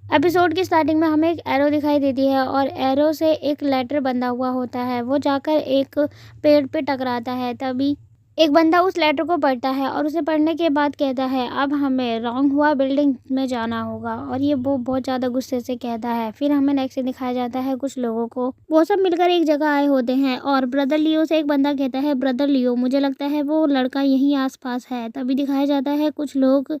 Episode की starting में हमें एक एरो दिखाई देती है और एरो से एक लेटर बंधा हुआ होता है। वो जाकर एक पेड़ पे टकराता है। तभी एक बंदा उस लेटर को पढ़ता है और उसे पढ़ने के बाद कहता है, अब हमें रॉन्ग हुआ बिल्डिंग में जाना होगा। और ये वो बहुत ज़्यादा गुस्से से कहता है। फिर हमें नेक्स्ट दिखाया जाता है कुछ लोगों को, वो सब मिलकर एक जगह आए होते हैं और ब्रदर लियो से एक बंदा कहता है, ब्रदर लियो मुझे लगता है वो लड़का यहीं आसपास है। तभी दिखाया जाता है कुछ लोग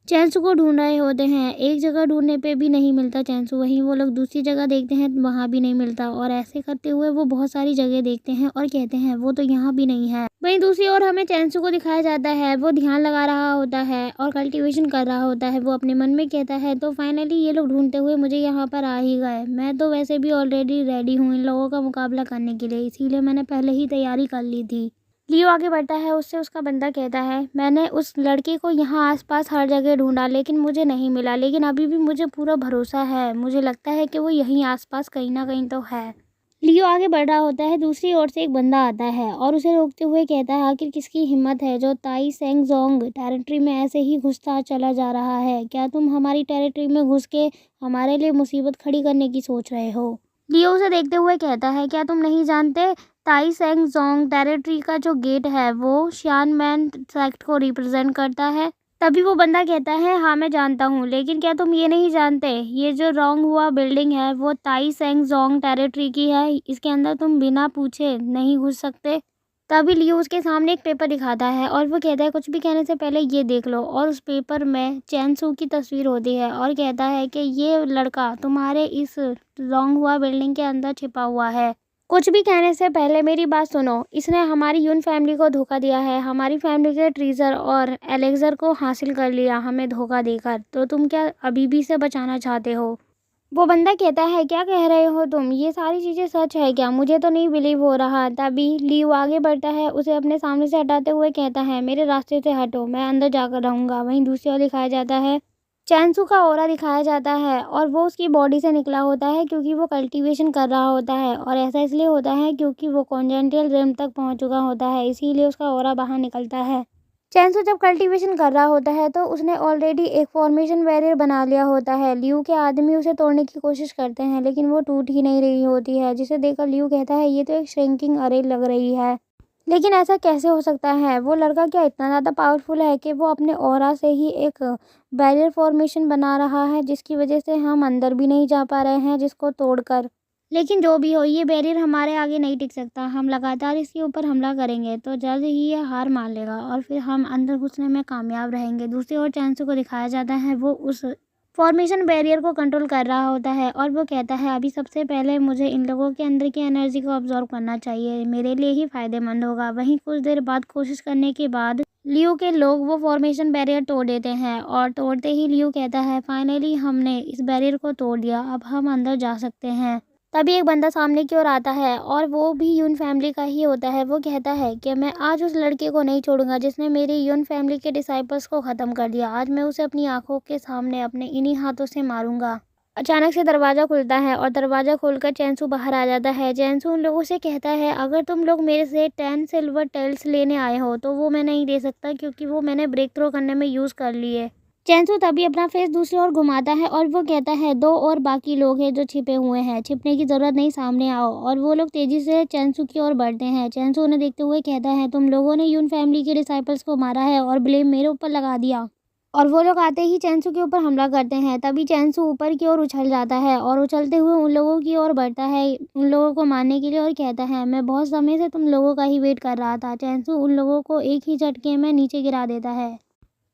चैंसू को ढूंढ रहे होते हैं। एक जगह ढूंढने पे भी नहीं मिलता चैंसू, वहीं वो लोग दूसरी जगह देखते हैं, वहाँ भी नहीं मिलता। और ऐसे करते हुए वो बहुत सारी जगह देखते हैं और कहते हैं वो तो यहाँ भी नहीं है। वहीं दूसरी ओर हमें चैंसू को दिखाया जाता है, वो ध्यान लगा रहा होता है और कल्टीवेशन कर रहा होता है। वो अपने मन में कहता है, तो फाइनली ये लोग ढूंढते हुए मुझे यहाँ पर आ ही गए। मैं तो वैसे भी ऑलरेडी रेडी हूँ इन लोगों का मुकाबला करने के लिए, इसीलिए मैंने पहले ही तैयारी कर ली थी। लियो आगे बढ़ता है, उससे उसका बंदा कहता है, मैंने उस लड़के को यहाँ आसपास हर जगह ढूंढा लेकिन मुझे नहीं मिला, लेकिन अभी भी मुझे पूरा भरोसा है, मुझे लगता है कि वो यहीं आसपास कहीं ना कहीं तो है। लियो आगे बढ़ रहा होता है, दूसरी ओर से एक बंदा आता है और उसे रोकते हुए कहता है, आखिर किसकी हिम्मत है जो ताई सेंग जोंग टेरिटरी में ऐसे ही घुसता चला जा रहा है? क्या तुम हमारी टेरिटरी में घुस के हमारे लिए मुसीबत खड़ी करने की सोच रहे हो? लियो उसे देखते हुए कहता है, क्या तुम नहीं जानते ताई सेंग जोंग टेरिटरी का जो गेट है वो शियानमैन सेक्ट को रिप्रेजेंट करता है? तभी वो बंदा कहता है, हाँ मैं जानता हूँ, लेकिन क्या तुम ये नहीं जानते ये जो रॉन्ग हुआ बिल्डिंग है वो ताई सेंग जोंग टेरिटरी की है, इसके अंदर तुम बिना पूछे नहीं घुस सकते। तभी लियो उसके सामने एक पेपर दिखाता है और वो कहता है, कुछ भी कहने से पहले ये देख लो। और उस पेपर में चैनसू की तस्वीर होती है और कहता है कि ये लड़का तुम्हारे इस रॉन्ग हुआ बिल्डिंग के अंदर छिपा हुआ है। कुछ भी कहने से पहले मेरी बात सुनो, इसने हमारी यून फैमिली को धोखा दिया है, हमारी फैमिली के ट्रीजर और एलेक्जर को हासिल कर लिया हमें धोखा देकर। तो तुम क्या अभी भी इसे बचाना चाहते हो? वो बंदा कहता है, क्या कह रहे हो तुम, ये सारी चीज़ें सच है क्या? मुझे तो नहीं बिलीव हो रहा। तभी लियो आगे बढ़ता है, उसे अपने सामने से हटाते हुए कहता है, मेरे रास्ते से हटो, मैं अंदर जाकर रहूँगा। वहीं दूसरी ओर दिखाया जाता है, चैनसू का ऑरा दिखाया जाता है और वो उसकी बॉडी से निकला होता है क्योंकि वो कल्टीवेशन कर रहा होता है। और ऐसा इसलिए होता है क्योंकि वो कॉन्जेंटल रिम तक पहुंच चुका होता है, इसीलिए उसका ऑरा बाहर निकलता है। चैनसू जब कल्टीवेशन कर रहा होता है तो उसने ऑलरेडी एक फॉर्मेशन बैरियर बना लिया होता है। लियू के आदमी उसे तोड़ने की कोशिश करते हैं लेकिन वो टूट ही नहीं रही होती है, जिसे देखकर लियू कहता है, ये तो एक श्रिंकिंग अरे लग रही है, लेकिन ऐसा कैसे हो सकता है? वो लड़का क्या इतना ज़्यादा पावरफुल है कि वो अपने ऑरा से ही एक बैरियर फॉर्मेशन बना रहा है, जिसकी वजह से हम अंदर भी नहीं जा पा रहे हैं जिसको तोड़कर। लेकिन जो भी हो, ये बैरियर हमारे आगे नहीं टिक सकता। हम लगातार इसके ऊपर हमला करेंगे तो जल्द ही ये हार मान लेगा और फिर हम अंदर घुसने में कामयाब रहेंगे। दूसरी ओर चैनसू को दिखाया जाता है, वो उस फॉर्मेशन बैरियर को कंट्रोल कर रहा होता है और वो कहता है, अभी सबसे पहले मुझे इन लोगों के अंदर की एनर्जी को ऑब्जॉर्व करना चाहिए, मेरे लिए ही फायदेमंद होगा। वहीं कुछ देर बाद कोशिश करने के बाद लियो के लोग वो फॉर्मेशन बैरियर तोड़ देते हैं और तोड़ते ही लियो कहता है, फाइनली हमने इस बैरियर को तोड़ दिया, अब हम अंदर जा सकते हैं। तभी एक बंदा सामने की ओर आता है और वो भी यून फैमिली का ही होता है। वो कहता है कि मैं आज उस लड़के को नहीं छोड़ूंगा जिसने मेरी यून फैमिली के डिसाइपल्स को ख़त्म कर दिया। आज मैं उसे अपनी आंखों के सामने अपने इन्हीं हाथों से मारूंगा। अचानक से दरवाज़ा खुलता है और दरवाज़ा खोलकर चैनसू बाहर आ जाता है। चैनसू उन लोगों से कहता है, अगर तुम लोग मेरे से 10 सिल्वर टेल्स लेने आए हो तो वो मैं नहीं दे सकता क्योंकि वो मैंने ब्रेक थ्रो करने में यूज़ कर लिए। चैनसू तभी अपना फेस दूसरी ओर घुमाता है और वो कहता है, दो और बाकी लोग हैं जो छिपे हुए हैं, छिपने की ज़रूरत नहीं, सामने आओ। और वो लोग तेज़ी से चैनसू की ओर बढ़ते हैं। चैनसू उन्हें देखते हुए कहता है, तुम लोगों ने यून फैमिली के डिसाइपल्स को मारा है और ब्लेम मेरे ऊपर लगा दिया। और वो लोग आते ही चैनसू के ऊपर हमला करते हैं। तभी चैनसू ऊपर की ओर उछल जाता है और उछलते हुए उन लोगों की ओर बढ़ता है, उन लोगों को मारने के लिए, और कहता है, मैं बहुत समय से तुम लोगों का ही वेट कर रहा था। चैनसू उन लोगों को एक ही झटके में नीचे गिरा देता है।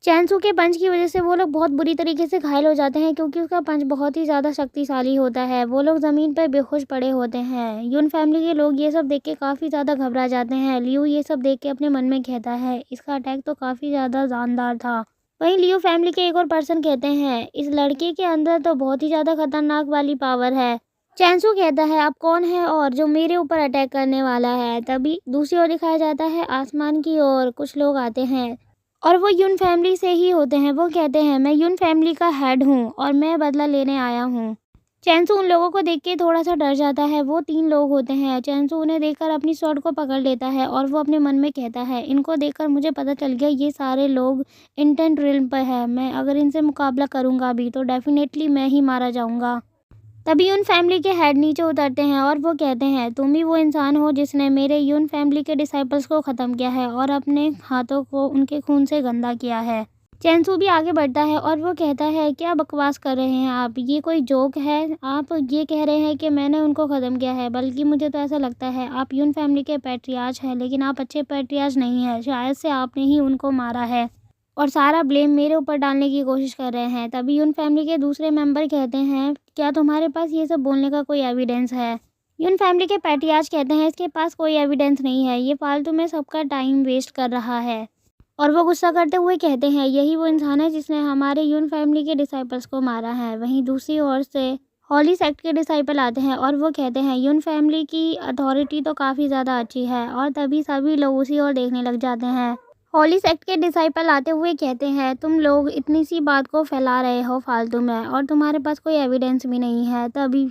चैनसू के पंच की वजह से वो लोग बहुत बुरी तरीके से घायल हो जाते हैं क्योंकि उसका पंच बहुत ही ज़्यादा शक्तिशाली होता है। वो लोग ज़मीन पर बेहोश पड़े होते हैं। यून फैमिली के लोग ये सब देख के काफ़ी ज़्यादा घबरा जाते हैं। लियो ये सब देख के अपने मन में कहता है, इसका अटैक तो काफ़ी ज़्यादा जानदार था। वहीं लियो फैमिली के एक और पर्सन कहते हैं, इस लड़के के अंदर तो बहुत ही ज़्यादा खतरनाक वाली पावर है। चैनसू कहता है, आप कौन है और जो मेरे ऊपर अटैक करने वाला है? तभी दूसरी ओर दिखाया जाता है, आसमान की ओर कुछ लोग आते हैं और वो यून फैमिली से ही होते हैं। वो कहते हैं, मैं यून फैमिली का हेड हूँ और मैं बदला लेने आया हूँ। चैनसू उन लोगों को देख के थोड़ा-सा डर जाता है। वो 3 लोग होते हैं। चैनसू उन्हें देखकर अपनी स्वॉर्ड को पकड़ लेता है और वो अपने मन में कहता है, इनको देखकर मुझे पता चल गया ये सारे लोग इंटेंट रिल्म पे है। मैं अगर इनसे मुकाबला करूँगा भी तो डेफ़िनेटली मैं ही मारा जाऊँगा। तभी यून फैमिली के हेड नीचे उतरते हैं और वो कहते हैं, तुम ही वो इंसान हो जिसने मेरे यून फैमिली के डिसाइपल्स को ख़त्म किया है और अपने हाथों को उनके खून से गंदा किया है। चैनसू भी आगे बढ़ता है और वो कहता है, क्या बकवास कर रहे हैं आप? ये कोई जोक है? आप ये कह रहे हैं कि मैंने उनको ख़त्म किया है, बल्कि मुझे तो ऐसा लगता है आप यून फैमिली के पैट्रियार्च हैं, लेकिन आप अच्छे पैट्रियार्च नहीं हैं। शायद से आपने ही उनको मारा है और सारा ब्लेम मेरे ऊपर डालने की कोशिश कर रहे हैं। तभी यून फैमिली के दूसरे मेंबर कहते हैं, क्या तुम्हारे पास ये सब बोलने का कोई एविडेंस है? यून फैमिली के पैट्रियार्च कहते हैं, इसके पास कोई एविडेंस नहीं है, ये फालतू में सबका टाइम वेस्ट कर रहा है। और वो गुस्सा करते हुए कहते हैं, यही वो इंसान है जिसने हमारे यून फैमिली के डिसाइपल्स को मारा है। वहीं दूसरी ओर से हॉली सेक्ट के डिसाइपल आते हैं और वो कहते हैं, यून फैमिली की अथॉरिटी तो काफ़ी ज़्यादा अच्छी है। और तभी सभी लोग उसी ओर देखने लग जाते हैं। हॉली सेक्ट के डिसाइपल आते हुए कहते हैं, तुम लोग इतनी सी बात को फैला रहे हो फालतू में और तुम्हारे पास कोई एविडेंस भी नहीं है। तभी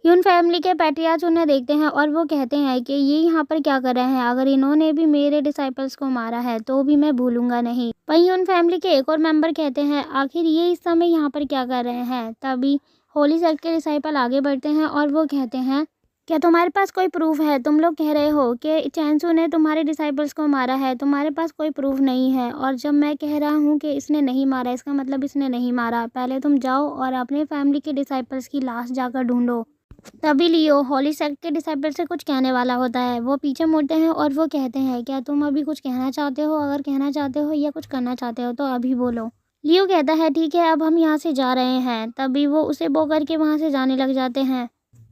यून फैमिली के पैट्रियार्च उन्हें देखते हैं और वो कहते हैं कि ये यहाँ पर क्या कर रहे हैं? अगर इन्होंने भी मेरे डिसाइपल्स को मारा है तो भी मैं भूलूंगा नहीं। वहीं यून फैमिली के एक और मेंबर कहते हैं, आखिर ये इस समय यहाँ पर क्या कर रहे हैं? तभी होली सेक्ट के डिसाइपल आगे बढ़ते हैं और वो कहते हैं, क्या तुम्हारे पास कोई प्रूफ है? तुम लोग कह रहे हो कि चैनसू ने तुम्हारे डिसाइपल्स को मारा है, तुम्हारे पास कोई प्रूफ नहीं है। और जब मैं कह रहा हूँ कि इसने नहीं मारा, इसका मतलब इसने नहीं मारा। पहले तुम जाओ और अपने फैमिली के डिसाइपल्स की लाश जाकर ढूंढो। तभी लियो हॉली सेक्ट के डिसाइपल से कुछ कहने वाला होता है। वो पीछे मुड़ते हैं और वो कहते हैं, क्या तुम अभी कुछ कहना चाहते हो? अगर कहना चाहते हो या कुछ करना चाहते हो तो अभी बोलो। लियो कहता है, ठीक है, अब हम यहाँ से जा रहे हैं। तभी वो उसे बो करके वहाँ से जाने लग जाते हैं।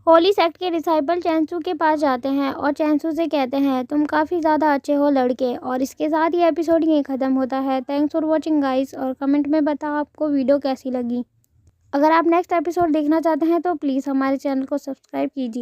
हॉली सेक्ट के डिसाइपल चैनसू के पास जाते हैं और चैनसू से कहते हैं, तुम काफ़ी ज़्यादा अच्छे हो लड़के। और इसके साथ ये एपिसोड यहीं ख़त्म होता है। थैंक्स फॉर वॉचिंग गाइस, और कमेंट में बताओ आपको वीडियो कैसी लगी। अगर आप नेक्स्ट एपिसोड देखना चाहते हैं तो प्लीज़ हमारे चैनल को सब्सक्राइब कीजिए।